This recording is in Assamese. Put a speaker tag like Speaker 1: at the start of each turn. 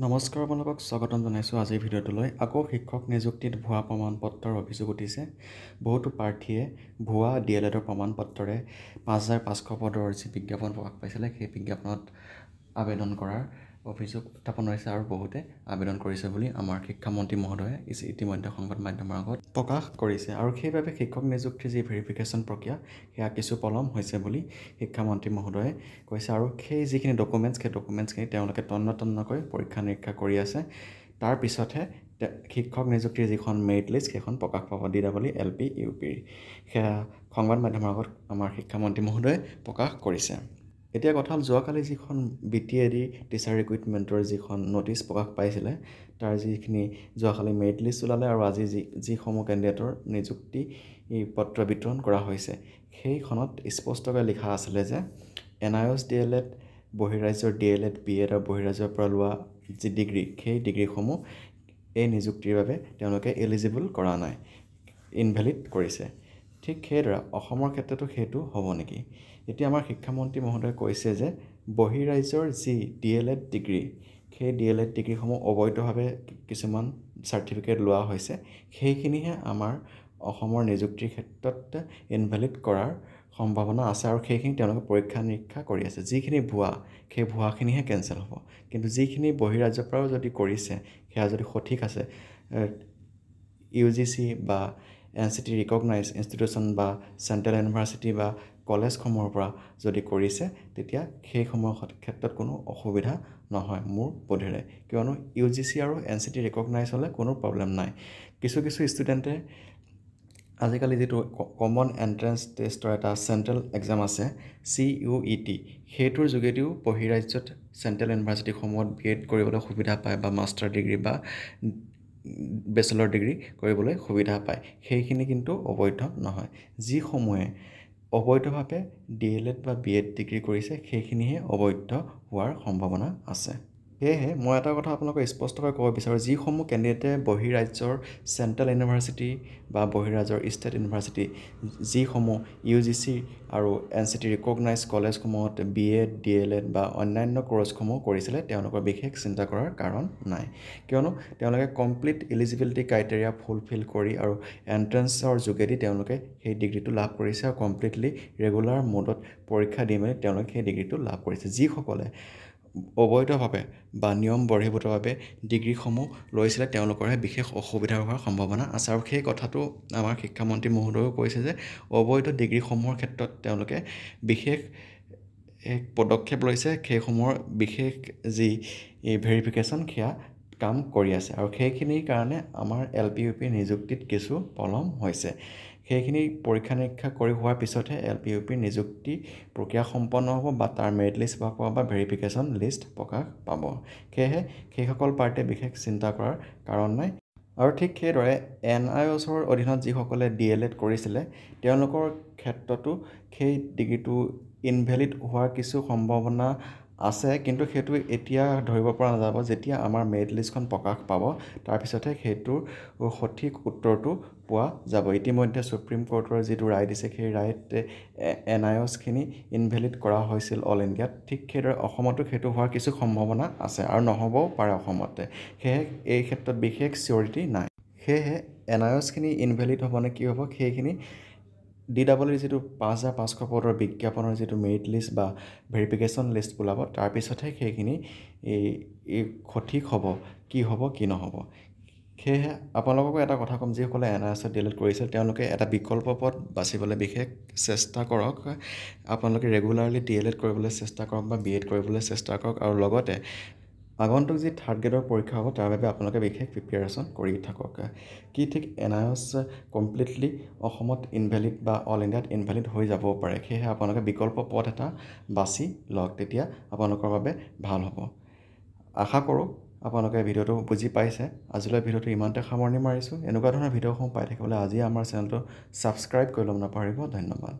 Speaker 1: নমস্কাৰ, আপোনালোকক স্বাগতম জনাইছোঁ আজিৰ ভিডিঅ'টোলৈ। আকৌ শিক্ষক নিযুক্তিত ভুৱা প্ৰমাণপত্ৰৰ অভিযোগ উঠিছে। বহুতো প্ৰাৰ্থীয়ে ভুৱা DLEDৰ প্ৰমাণপত্ৰৰে ৫,৫০০ পদৰ যি বিজ্ঞাপন প্ৰকাশ পাইছিলে সেই বিজ্ঞাপনত আবেদন কৰাৰ অভিযোগ উত্থাপন হৈছে আৰু বহুতে আবেদন কৰিছে বুলি আমাৰ শিক্ষামন্ত্ৰী মহোদয়ে ইতিমধ্যে সংবাদ মাধ্যমৰ আগত প্ৰকাশ কৰিছে। আৰু সেইবাবে শিক্ষক নিযুক্তিৰ যি ভেৰিফিকেশ্যন প্ৰক্ৰিয়া সেয়া কিছু পলম হৈছে বুলি শিক্ষামন্ত্ৰী মহোদয়ে কৈছে। আৰু সেই যিখিনি ডকুমেণ্টছ সেই ডকুমেণ্টছখিনি তেওঁলোকে তন্নকৈ পৰীক্ষা নিৰীক্ষা কৰি আছে। তাৰ পিছতহে শিক্ষক নিযুক্তিৰ যিখন মেৰিট লিষ্ট সেইখন প্ৰকাশ পাব DEE LP UP সেয়া সংবাদ মাধ্যমৰ আগত আমাৰ শিক্ষামন্ত্ৰী মহোদয়ে প্ৰকাশ কৰিছে। এতিয়া কথা হ'ল, যোৱাকালি যিখন BTAD টিচাৰ ৰিক্ৰুইটমেণ্টৰ যিখন নটিচ প্ৰকাশ পাইছিলে তাৰ যিখিনি যোৱাকালি মেৰিট লিষ্ট ওলালে আৰু আজি যিসমূহ কেণ্ডিডেটৰ নিযুক্তি পত্ৰ বিতৰণ কৰা হৈছে সেইখনত স্পষ্টকৈ লিখা আছিলে যে NIOS DLED, বহিৰাজ্যৰ DLED, BEd আৰু বহিৰাজ্যৰ পৰা লোৱা যি ডিগ্ৰী সেই ডিগ্ৰীসমূহ এই নিযুক্তিৰ বাবে তেওঁলোকে এলিজিবল কৰা নাই, ইনভেলিড কৰিছে। ঠিক সেইদৰে অসমৰ ক্ষেত্ৰতো সেইটো হ'ব নেকি? এতিয়া আমাৰ শিক্ষামন্ত্ৰী মহোদয়ে কৈছে যে বহিৰাজ্যৰ যি DLED ডিগ্ৰী সেই DLED ডিগ্ৰীসমূহ অবৈধভাৱে কিছুমান চাৰ্টিফিকেট লোৱা হৈছে, সেইখিনিহে আমাৰ অসমৰ নিযুক্তিৰ ক্ষেত্ৰত ইনভেলিড কৰাৰ সম্ভাৱনা আছে আৰু সেইখিনি তেওঁলোকে পৰীক্ষা নিৰীক্ষা কৰি আছে। যিখিনি ভুৱা সেই ভুৱাখিনিহে কেঞ্চেল হ'ব, কিন্তু যিখিনি বহিৰাজ্যৰ পৰাও যদি কৰিছে সেয়া যদি সঠিক আছে, UGC বা NCT ৰিকগনাইজ ইনষ্টিটিউশ্যন বা চেণ্ট্ৰেল ইউনিভাৰ্চিটি বা কলেজসমূহৰ পৰা যদি কৰিছে তেতিয়া সেইসমূহৰ ক্ষেত্ৰত কোনো অসুবিধা নহয় মোৰ বোধেৰে, কিয়নো UGC আৰু NCT ৰিকগনাইজ হ'লে কোনো প্ৰব্লেম নাই। কিছু ষ্টুডেণ্টে আজিকালি যিটো কমন এণ্ট্ৰেঞ্চ টেষ্টৰ এটা চেণ্ট্ৰেল এক্সাম আছে CUET, সেইটোৰ যোগেদিও বহিৰাজ্যত চেণ্ট্ৰেল ইউনিভাৰ্চিটিসমূহত BEd কৰিবলৈ সুবিধা পায় বা মাষ্টাৰ ডিগ্ৰী বা বেচেলৰ ডিগ্ৰী কৰিবলৈ সুবিধা পায়। সেইখিনি কিন্তু অবৈধ নহয়। যিসমূহে অবৈধভাৱে DLED বা BEd ডিগ্ৰী কৰিছে সেইখিনিহে অবৈধ হোৱাৰ সম্ভাৱনা আছে। সেয়েহে মই এটা কথা আপোনালোকক স্পষ্টকৈ ক'ব বিচাৰোঁ, যিসমূহ কেণ্ডিডেটে বহিৰাজ্যৰ চেণ্ট্ৰেল ইউনিভাৰ্চিটি বা বহিৰাজ্যৰ ষ্টেট ইউনিভাৰ্চিটি যিসমূহ UGC আৰু NCT ৰিকগনাইজ কলেজসমূহত BEd, DLED বা অন্যান্য কৰ্চসমূহ কৰিছিলে তেওঁলোকৰ বিশেষ চিন্তা কৰাৰ কাৰণ নাই, কিয়নো তেওঁলোকে কমপ্লিট এলিজিবিলিটি ক্ৰাইটেৰিয়া ফুলফিল কৰি আৰু এণ্ট্ৰেঞ্চৰ যোগেদি তেওঁলোকে সেই ডিগ্ৰীটো লাভ কৰিছে আৰু কমপ্লিটলি ৰেগুলাৰ মোডত পৰীক্ষা দি মেলি তেওঁলোকে সেই ডিগ্ৰীটো লাভ কৰিছে। যিসকলে অবৈধভাৱে বা নিয়ম বহিৰ্ভূতভাৱে ডিগ্ৰীসমূহ লৈছিলে তেওঁলোকৰহে বিশেষ অসুবিধা হোৱাৰ সম্ভাৱনা আছে। আৰু সেই কথাটো আমাৰ শিক্ষামন্ত্ৰী মহোদয়েও কৈছে যে অবৈধ ডিগ্ৰীসমূহৰ ক্ষেত্ৰত তেওঁলোকে বিশেষ পদক্ষেপ লৈছে, সেইসমূহৰ বিশেষ যি ভেৰিফিকেশ্যন সেয়া কাম কৰি আছে আৰু সেইখিনিৰ কাৰণে আমাৰ LP UP নিযুক্তিত কিছু পলম হৈছে। সেইখিনি পৰীক্ষা নিৰীক্ষা কৰি হোৱাৰ পিছতহে LP UP নিযুক্তি প্ৰক্ৰিয়া সম্পন্ন হ'ব বা তাৰ মেৰিট লিষ্ট প্ৰকাশ পাব বা ভেৰিফিকেশ্যন লিষ্ট প্ৰকাশ পাব। সেয়েহে সেইসকল পাৰ্টিয়ে বিশেষ চিন্তা কৰাৰ কাৰণ নাই। আৰু ঠিক সেইদৰে NIOSৰ অধীনত যিসকলে DLED কৰিছিলে তেওঁলোকৰ ক্ষেত্ৰতো সেই ডিগ্ৰীটো ইনভেলিড হোৱাৰ কিছু সম্ভাৱনা আছে, কিন্তু সেইটো এতিয়া ধৰিব পৰা নাযাব। যেতিয়া আমাৰ মেৰিট লিষ্টখন প্ৰকাশ পাব তাৰপিছতহে সেইটোৰ সঠিক উত্তৰটো পোৱা যাব। ইতিমধ্যে ছুপ্ৰিম কোৰ্টৰ যিটো ৰায় দিছে সেই ৰায়ত NIOSখিনি ইনভেলিড কৰা হৈছিল অল ইণ্ডিয়াত। ঠিক সেইদৰে অসমতো সেইটো হোৱাৰ কিছু সম্ভাৱনা আছে আৰু নহ'বও পাৰে অসমতে। সেয়েহে এই ক্ষেত্ৰত বিশেষ চিয়ৰিটি নাই। সেয়েহে NIOSখিনি ইনভেলিড হ'ব নে কি হ'ব সেইখিনি DEE যিটো ৫,৫০০ পদৰ বিজ্ঞাপনৰ যিটো মেৰিট লিষ্ট বা ভেৰিফিকেশ্যন লিষ্ট ওলাব তাৰপিছতহে সেইখিনি সঠিক হ'ব, কি হ'ব কি নহ'ব। সেয়েহে আপোনালোককো এটা কথা ক'ম, যিসকলে NIOSত DLED কৰিছিল তেওঁলোকে এটা বিকল্প পথ বাচিবলৈ বিশেষ চেষ্টা কৰক। আপোনালোকে ৰেগুলাৰলি DLED কৰিবলৈ চেষ্টা কৰক বা BEd কৰিবলৈ চেষ্টা কৰক আৰু লগতে আগন্তুক যি থাৰ্ড গ্ৰেডৰ পৰীক্ষা হ'ব তাৰ বাবে আপোনালোকে বিশেষ প্ৰিপেয়াৰেশ্যন কৰি থাকক। কি ঠিক NIOS কমপ্লিটলি অসমত ইনভেলিড বা অল ইণ্ডিয়াত ইনভেলিড হৈ যাবও পাৰে। সেয়েহে আপোনালোকে বিকল্প পথ এটা বাছি লওক, তেতিয়া আপোনালোকৰ বাবে ভাল হ'ব। আশা কৰোঁ আপোনালোকে ভিডিঅ'টো বুজি পাইছে। আজিলৈ ভিডিঅ'টো ইমানতে সামৰণি মাৰিছোঁ। এনেকুৱা ধৰণৰ ভিডিঅ'সমূহ পাই থাকিবলৈ আজি আমাৰ চেনেলটো ছাবস্ক্ৰাইব কৰি ল'ব নাপাহৰিব। ধন্যবাদ।